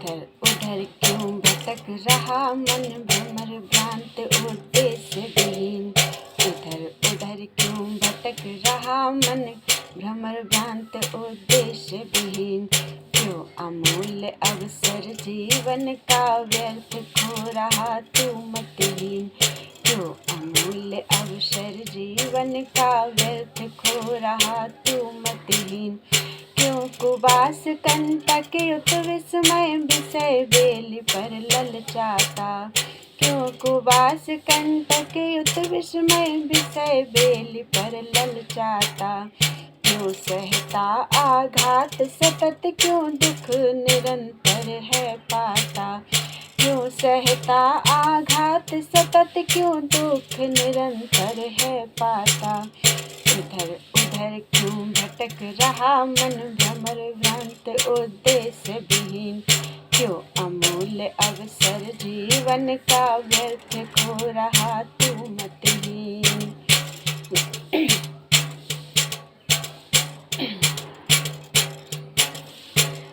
इधर उधर क्यों भटक रहा मन, भ्रमर भ्रांत उद्देश्य विहीन। इधर उधर क्यों भटक रहा मन, भ्रमर भ्रांत उद्देश्य विहीन। क्यों अमूल्य अवसर जीवन का व्यर्थ खो रहा तू मतहीन। क्यों अमूल्य अवसर जीवन का व्यर्थ खो रहा तू मतहीन। क्यों कुबास कंटक युत विस्मय विषय बेली पर ललचाता। क्यों कुबास कंटक युत विस्मय विषय बेली पर ललचाता। क्यों सहता आघात सतत, क्यों दुख निरंतर है पाता। क्यों सहता आघात सतत, क्यों दुख निरंतर है पाता। इधर उधर क्यों भटक रहा मन, भ्रमर भ्रांत उद्देश्य विहीन। क्यों अमूल्य अवसर जीवन का व्यर्थ खो रहा तू मतहीन।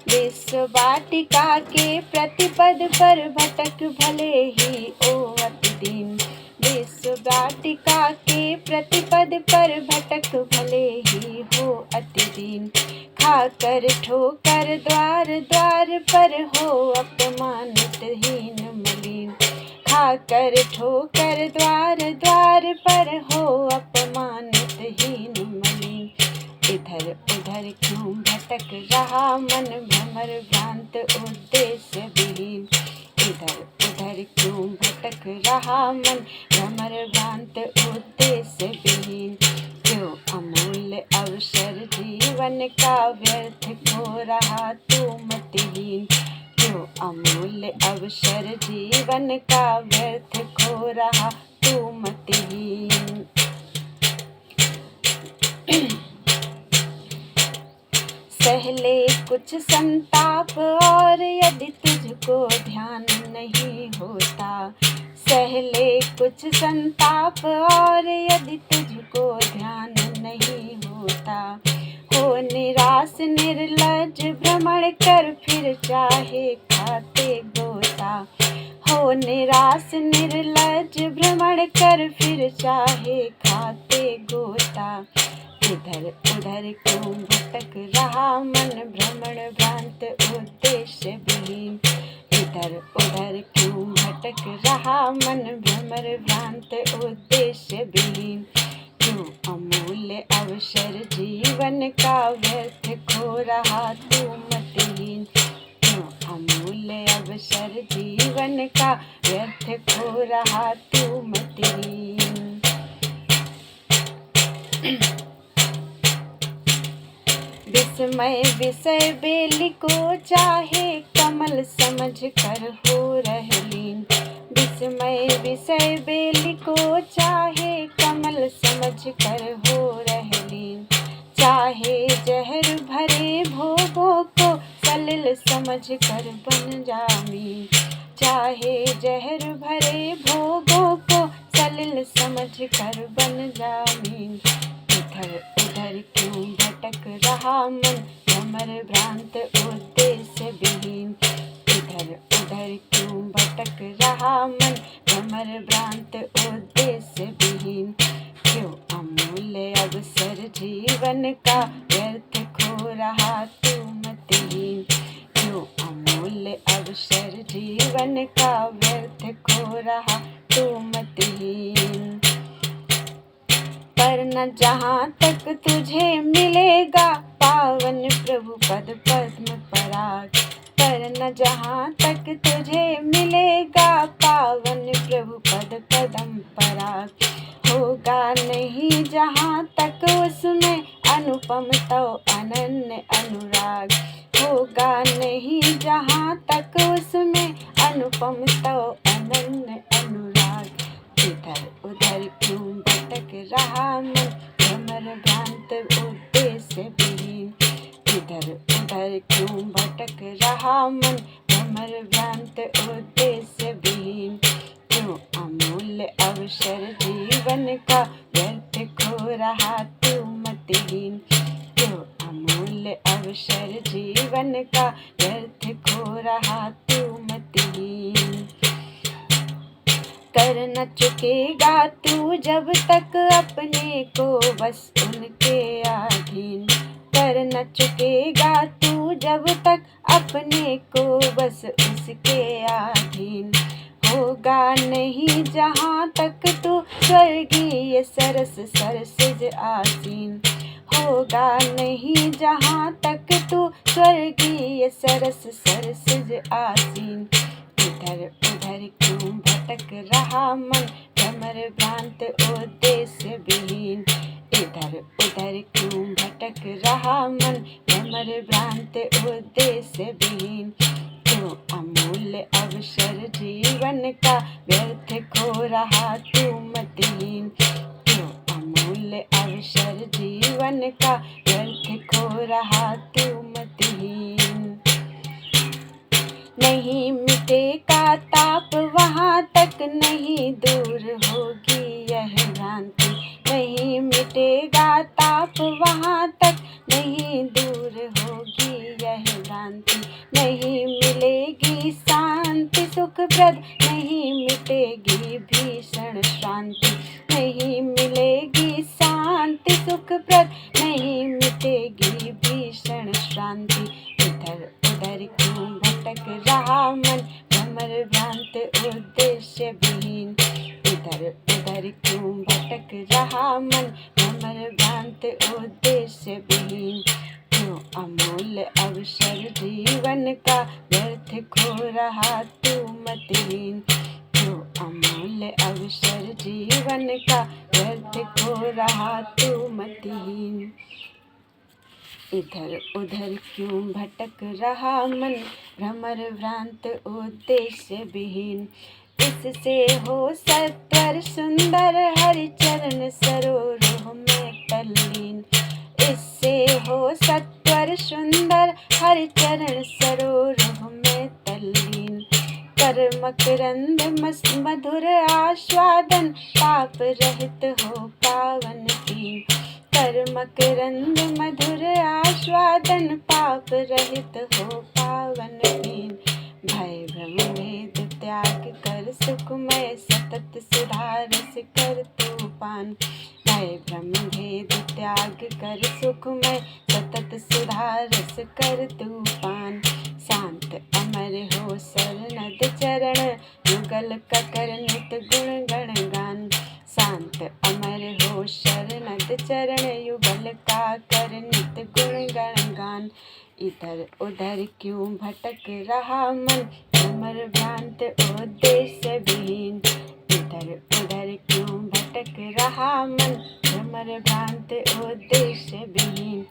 विश्व वाटिका के प्रतिपद पर भटक भले ही ओ अति दीन। विश्व वाटिका के प्रतिपद पर भटक भले ही हो अति दीन। खाकर ठोकर द्वार द्वार पर हो अपमानित हीन मलिन। खाकर ठोकर द्वार द्वार पर हो अपमानित हीन मलिन। इधर उधर क्यों भटक रहा मन, भ्रमर भ्रांत उद्देश्य विहीन। इधर उधर क्यों भटक रहा मन, भ्रमर भ्रांत उद्देश्य विहीन। क्यों अमूल्य अवसर जीवन का व्यर्थ खो रहा तू मतहीन। क्यों अमूल्य अवसर जीवन का व्यर्थ खो रहा तू मतहीन। सहले कुछ संताप और यदि तुझको ध्यान नहीं होता। सहले कुछ संताप और यदि तुझको ध्यान नहीं होता। हो निराश निर्लज भ्रमण कर फिर चाहे खाते गोता। हो निराश निर्लज भ्रमण कर फिर चाहे खाते गोता। इधर उधर क्यों भटक रहा मन, भ्रमण भ्रांत उद्देश्य विहीन। इधर उधर क्यों भटक रहा मन, भ्रमर भ्रांत उद्देश्य विहीन। क्यों अमूल्य अवसर जीवन का व्यर्थ खो रहा तू मतहीन। क्यों अमूल्य अवसर जीवन का व्यर्थ खो रहा तू मतहीन। विस्मय विषय बेली को चाहे कमल समझ कर हो रहलीन। विस्मय विषय बेली को चाहे कमल समझ कर हो रहलीन। चाहे जहर भरे भोगों को सलिल समझ कर बन जामीन। चाहे जहर भरे भोगों को सलिल समझ कर बन जामीन। इधर उधर क्यों भटक रहा मन, भ्रमर भ्रांत उद्देश्य विहीन। इधर उधर क्यों भटक रहा मन, भ्रमर भ्रांत उद्देश्य विहीन। क्यों अमूल्य अवसर जीवन का व्यर्थ खो रहा तू मतहीन। क्यों अमूल्य अवसर जीवन का व्यर्थ खो रहा तू मतहीन। पर न जहाँ तक तुझे मिलेगा पावन प्रभु पद पद्म पराग। पर न जहाँ तक तुझे मिलेगा पावन प्रभु पद पद्म पराग। होगा नहीं जहाँ तक उसमें अनुपम तो अनन्य अनुराग। होगा नहीं जहाँ तक उसमें अनुपम तो अनन्य अनुराग। इधर उधर क्यों भटक रहा मन, भ्रमर भ्रांत उद्देश्य विहीन। इधर उधर क्यों भटक रहा मन, भ्रमर भ्रांत उद्देश्य विहीन। क्यों अमूल्य अवसर जीवन का व्यर्थ खो रहा तू मतहीन। क्यों अमूल्य अवसर जीवन का व्यर्थ खो रहा कर न चुकेगा तू जब तक अपने को बस उनके अधीन। कर न चुकेगा तू जब तक अपने को बस उसके अधीन। होगा नहीं जहाँ तक तू स्वर्गीय सरस सरसिज आसीन। होगा नहीं जहाँ तक तू स्वर्गीय सरस सरसिज आसीन। इधर उधर क्यों भटक रहा मन भ्रमर भ्रांत उद्देश्य विहीन। इधर उधर क्यों भटक रहा मन भ्रमर भ्रांत उद्देश्य विहीन। क्यों अमूल्य अवसर जीवन का व्यर्थ खो रहा तू मतिहीन। क्यों अमूल्य अवसर जीवन का व्यर्थ खो रहा तू मतिहीन। नहीं मिटेगा ताप वहाँ तक नहीं दूर होगी यह भ्रांति। नहीं मिटेगा ताप वहाँ तक नहीं दूर होगी यह भ्रांति। नहीं मिलेगी शांति सुखप्रद नहीं मिटेगी भीषण श्रांति। नहीं मिलेगी शांति सुखप्रद नहीं मिटेगी भीषण श्रांति। इधर उधर क्यों भटक रहा मन भ्रमर भ्रांत उद्देश्य विहीन। इधर उधर क्यों भटक रहा मन भ्रमर भ्रांत उद्देश्य विहीन। क्यों अमूल्य अवसर जीवन का व्यर्थ खो रहा तू मतिहीन। क्यों अमूल्य अवसर जीवन का व्यर्थ खो रहा तू मतिहीन। इधर उधर क्यों भटक रहा मन भ्रमर भ्रांत उद्देश्य विहीन। इससे हो सत्वर सुंदर हरिचरण सरोरुह में तल्लीन। इससे हो सत्वर सुंदर हरिचरण सरोरुह में तल्लीन। कर मकरंद मधुर आस्वादन पाप रहित हो पावन पीन। कर मकरंद मधुर आस्वादन पाप रहित हो पावन पीन। भय भ्रम भेद त्याग कर सुखमय सतत सुधारस कर तू पान। भय भ्रम भेद त्याग कर सुखमय सतत सुधारस कर तू पान। शांत अमर हो शरणद चरण युगल कर नित गुण गण गान। शांत अमर हो शरणद चरण युगल का कर नित गुण गण गान। इधर उधर क्यों भटक रहा मन भ्रमर भ्रांत उद्देश्य विहीन। इधर उधर क्यों भटक रहा मन भ्रमर भ्रांत उद्देश्य विहीन।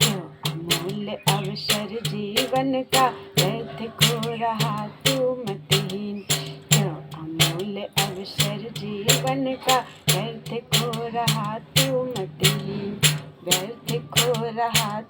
क्यों अमूल्य अवसर जीवन का व्यर्थ खो रहा तू मतिहीन। क्यों अमूल्य अवसर जीवन का व्यर्थ खो रहा तू मतिहीन। व्यर्थ खो रहा